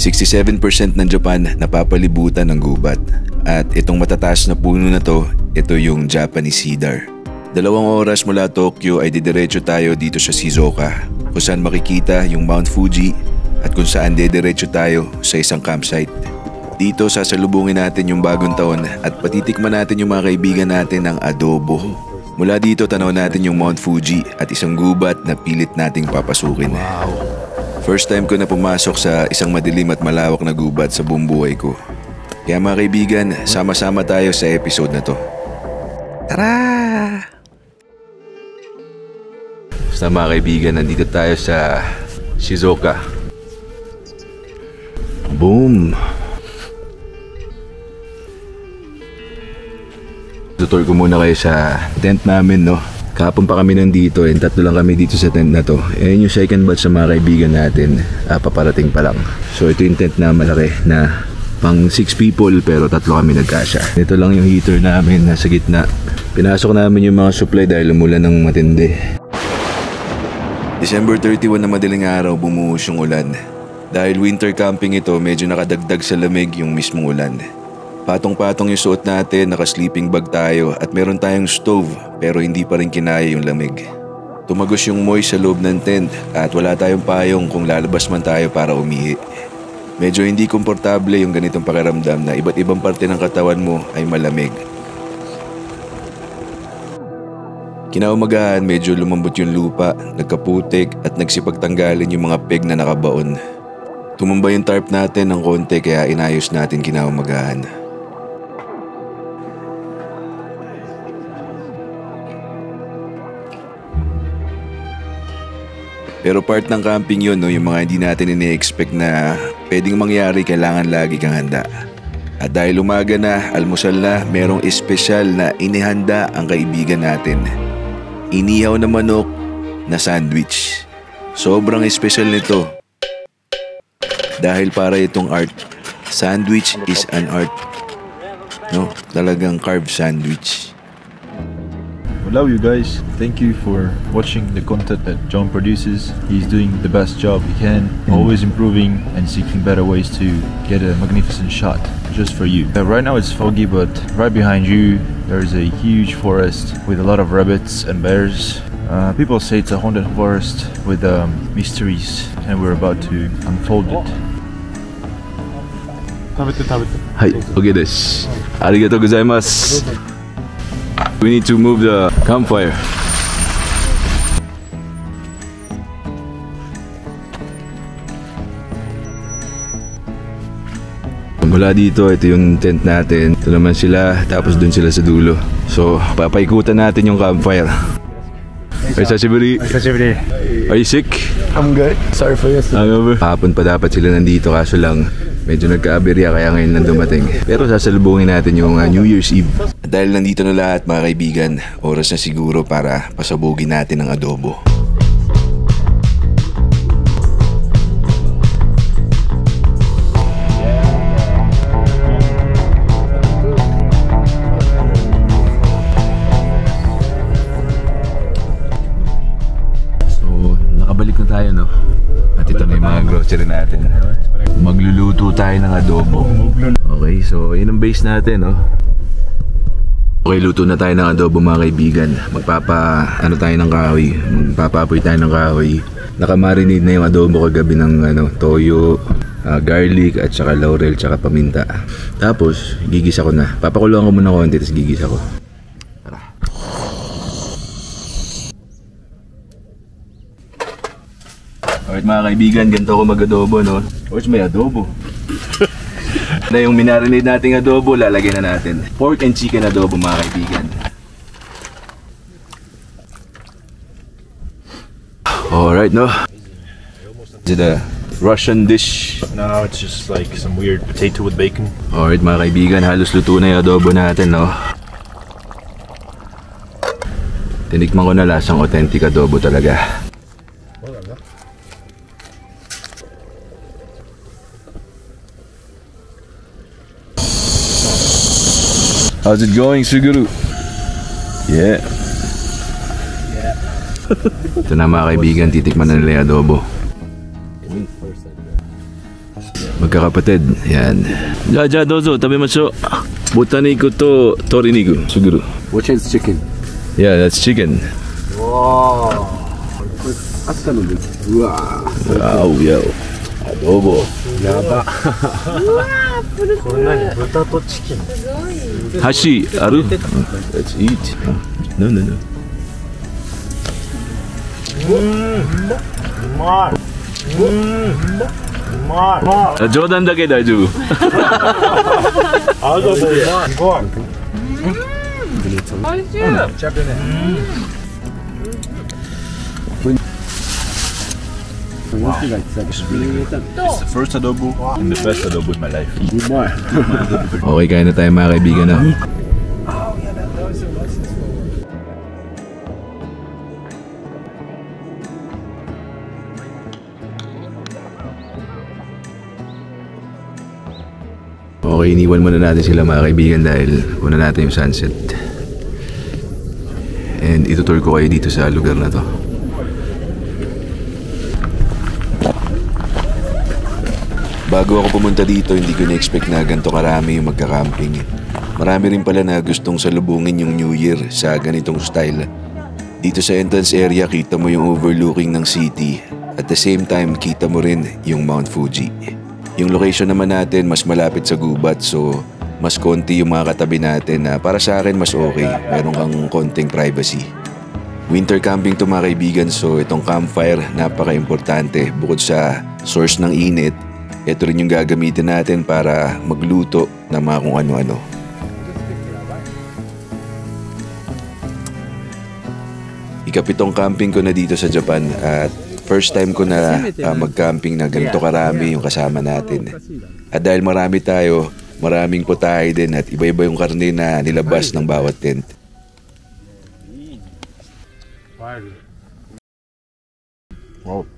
67% ng Japan napapalibutan ng gubat. At itong matataas na puno na to, ito yung Japanese cedar. 2 oras mula Tokyo ay didiretso tayo dito sa Shizuoka, kung saan makikita yung Mount Fuji at kung saan didiretso tayo sa isang campsite. Dito sasalubungin natin yung bagong taon at patitikman natin yung mga kaibigan natin ng adobo. Mula dito tanaw natin yung Mount Fuji at isang gubat na pilit nating papasukin. Wow! First time ko na pumasok sa isang madilim at malawak na gubat sa buong buhay ko. Kaya mga kaibigan, sama-sama tayo sa episode na to. Tara! Basta mga kaibigan, nandito tayo sa Shizuoka. Boom! Tutor ko muna kayo sa tent namin, no? Kahapon pa kami nandito, 3 lang kami dito sa tent na to. Ayan yung second batch sa mga kaibigan natin, paparating pa lang. So ito yung tent na malaki na pang 6 people pero 3 kami nagkasya. Ito lang yung heater namin nasa gitna. Pinasok namin yung mga supply dahil umulan ng matindi. December 31 na madaling araw, bumuhos yung ulan. Dahil winter camping ito, medyo nakadagdag sa lamig yung mismong ulan. Patong-patong yung suot natin, naka-sleeping bag tayo at meron tayong stove pero hindi pa rin kinaya yung lamig. Tumagos yung moist sa loob ng tent at wala tayong payong kung lalabas man tayo para umihi. Medyo hindi komportable yung ganitong pakiramdam na iba't ibang parte ng katawan mo ay malamig. Kinaumagahan, medyo lumambot yung lupa, nagkaputik at nagsipagtanggalin yung mga peg na nakabaon. Tumumba yung tarp natin ng konti kaya inayos natin kinaumagahan. Pero part ng camping yun, no? Yung mga hindi natin ini-expect na pwedeng mangyari, kailangan lagi kang handa. At dahil umaga na, almusal na, merong espesyal na inihanda ang kaibigan natin. Inihaw na manok na sandwich. Sobrang espesyal nito. Dahil para itong art. Sandwich is an art. No, talagang carb sandwich. Hello you guys, thank you for watching the content that John produces. He's doing the best job he can, always improving and seeking better ways to get a magnificent shot just for you. Right now it's foggy, but right behind you there's a huge forest with a lot of rabbits and bears. People say it's a haunted forest with mysteries, and we're about to unfold it. Hi, okay desu. Arigatou gozaimasu. We need to move the campfire. Mula dito, ito yung tent natin. Ito naman sila, tapos dun sila sa dulo. So, papaikutan natin yung campfire. Sashiburi. Are you sick? I'm good. Sorry for you. Hangover. Kahapon pa dapat sila nandito, kaso lang medyo nagka-aberya kaya ngayon lang dumating. Pero sasalubungin natin yung New Year's Eve. Dahil nandito na lahat mga kaibigan, oras na siguro para pasabugin natin ang adobo. So, nakabalik na tayo, no? At ito na yung mga grocery natin. Magluluto tayo ng adobo. Okay, so yun ang base natin, no? Okay, luto na tayo ng adobo mga kaibigan. Magpapaano tayo ng kahoy. Magpapapoy tayo ng kahoy. Nakamarinate na yung adobo kagabi ng toyo, garlic at saka laurel at saka paminta. Tapos gigisa ko na. Papakuluan ko muna konti tapos gigisa ko. Tara. Alright mga kaibigan, ganito ako mag-adobo, no? Or may adobo. Na yung minarinate nating adobo, lalagyan na natin. Pork and chicken adobo mga kaibigan. Alright, no? Is it a Russian dish? No, it's just like some weird potato with bacon. Alright mga kaibigan, halos luto na yung adobo natin, no? Tinikman ko na, lasang authentic adobo talaga. How's it going, Suguru? Yeah. Ito na mga kaibigan, titikman na nila yung adobo. Magkakapatid. Yan. Ja, dozo. Tabemashou. Botaniku to toriniku. Suguru. Which is chicken. Yeah, that's chicken. Wow. Asta no desu. Uwa. Wow, yo. Adobo. Yaba. Hashi, aru? Let's eat. No. 冗談だけ大丈夫。It's the first adobo and the best adobo in my life. Okay, kain na tayo mga kaibigan na. Okay, iniwan muna natin sila mga kaibigan dahil una natin yung sunset. And itutour ko kayo dito sa lugar na to. Bago ako pumunta dito, hindi ko na-expect na ganito karami yung magka-camping. Marami rin pala na gustong salubungin yung New Year sa ganitong style. Dito sa entrance area, kita mo yung overlooking ng city. At the same time, kita mo rin yung Mount Fuji. Yung location naman natin mas malapit sa gubat, so mas konti yung mga katabi natin na para sa akin mas okay. Meron kang konting privacy. Winter camping to mga kaibigan, so itong campfire napaka-importante. Bukod sa source ng init, ito rin yung gagamitin natin para magluto ng mga kung ano-ano. Ikapitong camping ko na dito sa Japan at first time ko na mag-camping na ganito karami yung kasama natin. At dahil marami tayo, maraming putahe din at iba-iba yung karne na nilabas ng bawat tent. Wow.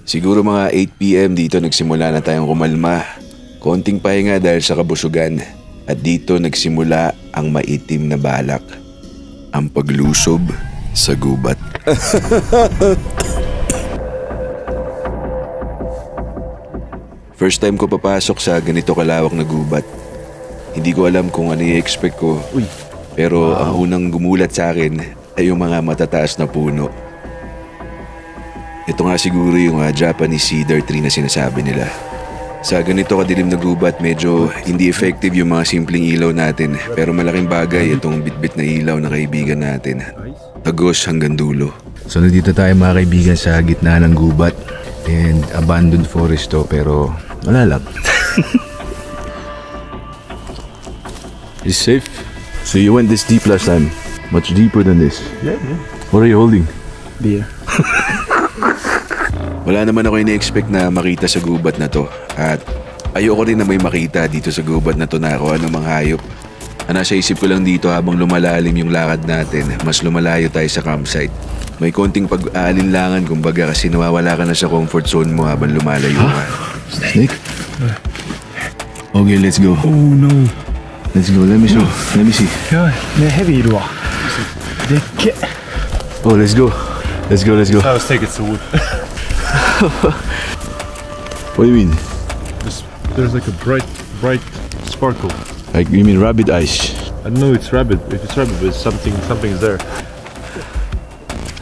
Siguro mga 8 PM dito nagsimula na tayong kumalma. Konting pahinga dahil sa kabusugan. At dito nagsimula ang maitim na balak. Ang paglusob sa gubat. First time ko papasok sa ganito kalawak na gubat. Hindi ko alam kung ano i-expect ko. Pero ang unang gumulat sa akin ay yung mga matataas na puno. Ito nga siguro yung Japanese cedar tree na sinasabi nila. Sa ganito kadilim na gubat, medyo hindi effective yung mga simpleng ilaw natin. Pero malaking bagay itong bitbit na ilaw na kaibigan natin. Tagos hanggang dulo. So nandito tayo mga kaibigan sa gitna ng gubat. And abandoned forest to, pero wala lang. It's safe. So you went this deep last time. Much deeper than this. Yeah. What are you holding? Beer. Wala naman ako ina-expect na makita sa gubat na to. At ayoko rin na may makita dito sa gubat na to na ako anumang hayop. Ang nasa isip ko lang dito habang lumalalim yung lakad natin, mas lumalayo tayo sa campsite. May konting pag-aalinlangan kumbaga kasi nawawala ka na sa comfort zone mo habang lumalayo ka. Snake? Okay, let's go. Oh no. Let's go, let me show. Let me see. Yeah, heavy いるわ。でっけ。Oh, let's go. Let's go. I was taking some wood. What do you mean? There's like a bright sparkle. Like, you mean rabbit eyes? I don't know it's rabbit. If it's rabbit, but something's there.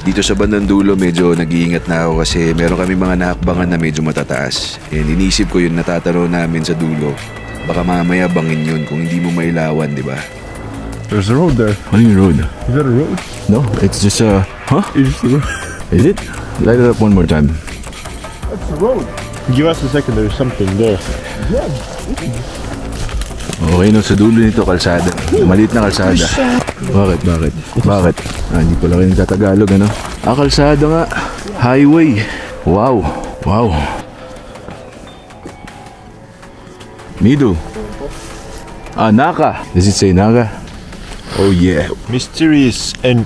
Dito sa bandang dulo medyo nag-iingat na ako kasi meron kami mga naakbangan na medyo matataas. And iniisip ko yung natatanaw namin sa dulo. Baka mamaya bangin yun kung hindi mo mailawan, di ba? There's a road there. What do you mean road? Is that a road? No, it's just a... Huh? It's just a road. Is it? Light it up one more time. That's the road. Give us a second. There's something there. Okay, no, sa dulo nito kalsada. Maliit na kalsada. Bakit? Hindi pala kayo nagtatagalog, ano? Kalsada nga. Highway. Wow. Mido. Naka. Does it say Naka? Oh yeah. Mysterious and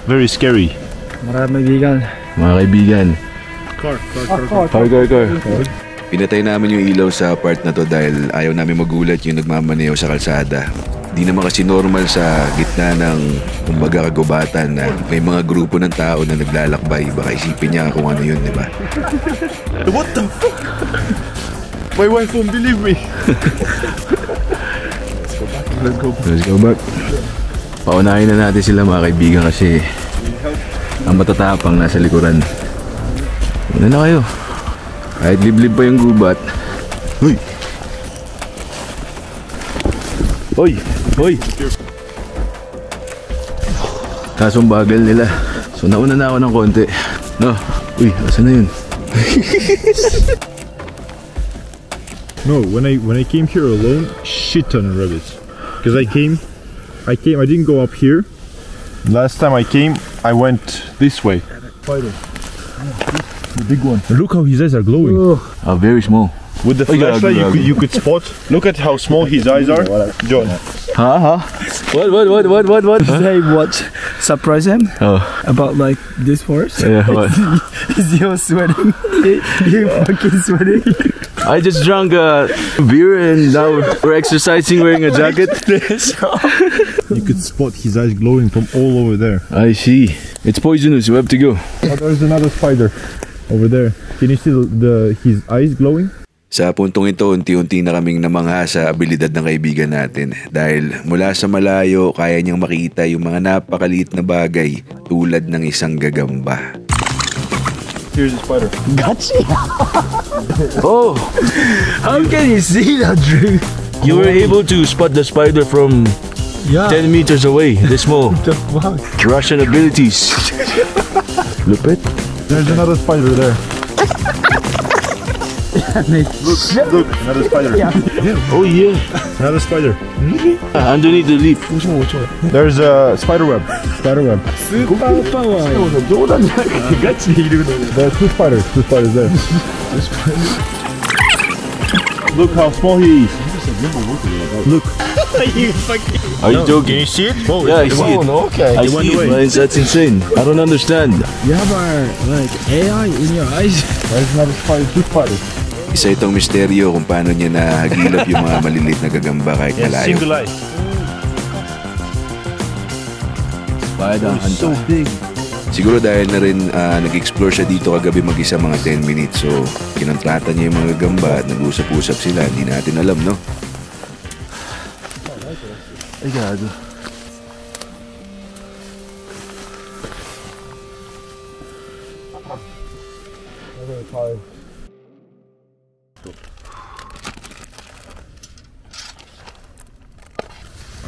very scary. Marami vegan. Mga kaibigan. Car. Car. Pinatay namin yung ilaw sa part na to dahil ayaw namin magulat yung nagmamaneho sa kalsada. Di naman kasi normal sa gitna ng kumbaga kagubatan na may mga grupo ng tao na naglalakbay. Baka isipin niya kung ano yun, di ba? What the fuck? My wife won't believe me. Let's go back. Paunahin na natin sila mga kaibigan kasi ang matatapang nasa likuran. Una na kayo. Kahit liblib pa yung gubat. Uy! Hoy! Hoy! Kasong bagal nila. So nauna na ako ng konti. No? Uy, asan na yun? No, when I came here alone, shit ton of rabbits. Because I didn't go up here. Last time I came, I went this way. Spider. The big one. Look how his eyes are glowing. Oh, very small. With the flashlight, you could spot. Look at how small his eyes are, John. Huh? What? Say what surprise him Oh. about like this horse? Yeah, what? Is you sweating? You fucking sweating? I just drank a beer and now we're exercising wearing a jacket. You could spot his eyes glowing from all over there. I see. It's poisonous, we have to go. Oh, there's another spider over there. Can you see his eyes glowing? Sa puntong ito, unti-unti na kaming namangha sa abilidad ng kaibigan natin. Dahil mula sa malayo, kaya niyang makita yung mga napakaliit na bagay tulad ng isang gagamba. Here's a spider. Gotcha! Oh! How can you see that, Drew? You were able to spot the spider from 10 meters away. This small. The fuck? Russian abilities. Lupit. There's another spider there. Look, another spider. Oh yeah. Another spider. Underneath the leaf. There's a spider web. Spider web. Super power! There's two spiders. Two spiders there. Look how small he is. Look. Are you joking? you see it? Yeah, I see it. Okay. I see it, man. That's insane. I don't understand. You have like AI in your eyes. There's another spider. Two spiders. Isa itong misteryo kung paano niya nahagilap yung mga maliliit na gagamba kahit malayo. Single eye. So big. Siguro dahil na rin nag-explore siya dito kagabi mag-isa mga 10 minutes. So, kinontrata niya yung mga gagamba at nag-usap-usap sila. Hindi natin alam, no? Ay, gago.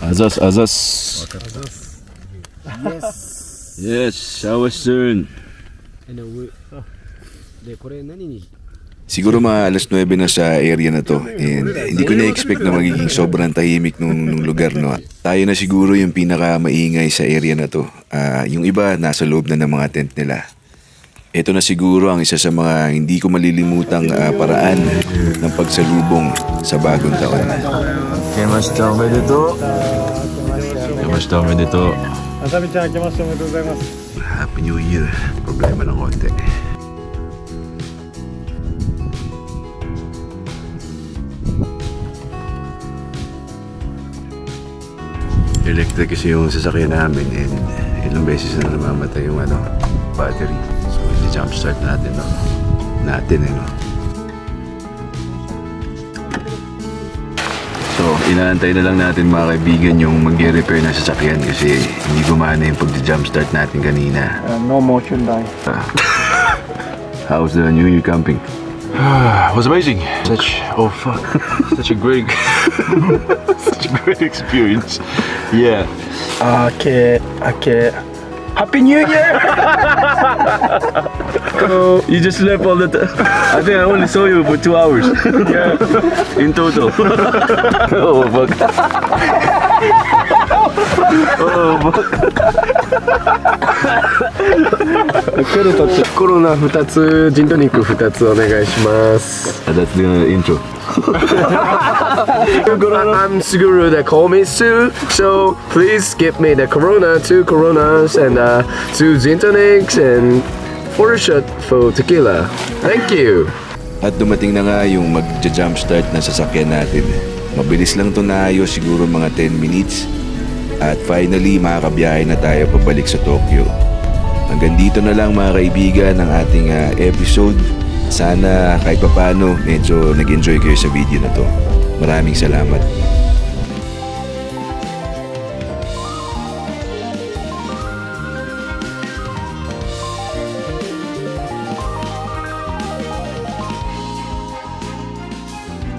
Azas. Yes, our turn. Siguro mga alas 9 na sa area na to and hindi ko na-expect na magiging sobrang tahimik nung lugar, no. Tayo na siguro yung pinaka-maingay sa area na to. Yung iba nasa loob na ng mga tent nila. Ito na siguro ang isa sa mga hindi ko malilimutang paraan ng pagsalubong sa bagong taon. Happy New Year. Problema ng konti. Electric kasi yung sasakyan namin and ilang beses na namamatay yung battery. So i-jump start natin, no? So inaantay na lang natin mga kaibigan yung mag-repair na sasakyan kasi hindi gumana yung pag-jump start natin kanina. No motion die. How's the New Year camping? It was amazing. Such a great experience. Yeah. Okay. Happy New Year! You just left all the time. I think I only saw you for 2 hours. Yeah. In total. Oh fuck. Oh fuck. コロナ2つ、ジントニック2つお願いします。 That's the intro. I'm Suguru, they call me Su, so please give me the Corona, 2 Coronas and 2 gin tonics and 4 shot for tequila. Thank you. At dumating na nga yung mag-jump start na sasakyan natin. Mabilis lang ito naayos, siguro mga 10 minutes. At finally, makakabiyahe na tayo pabalik sa Tokyo. Hanggang dito na lang mga kaibigan ang ating episode. Sana kahit papano medyo nag-enjoy kayo sa video na to. Maraming salamat.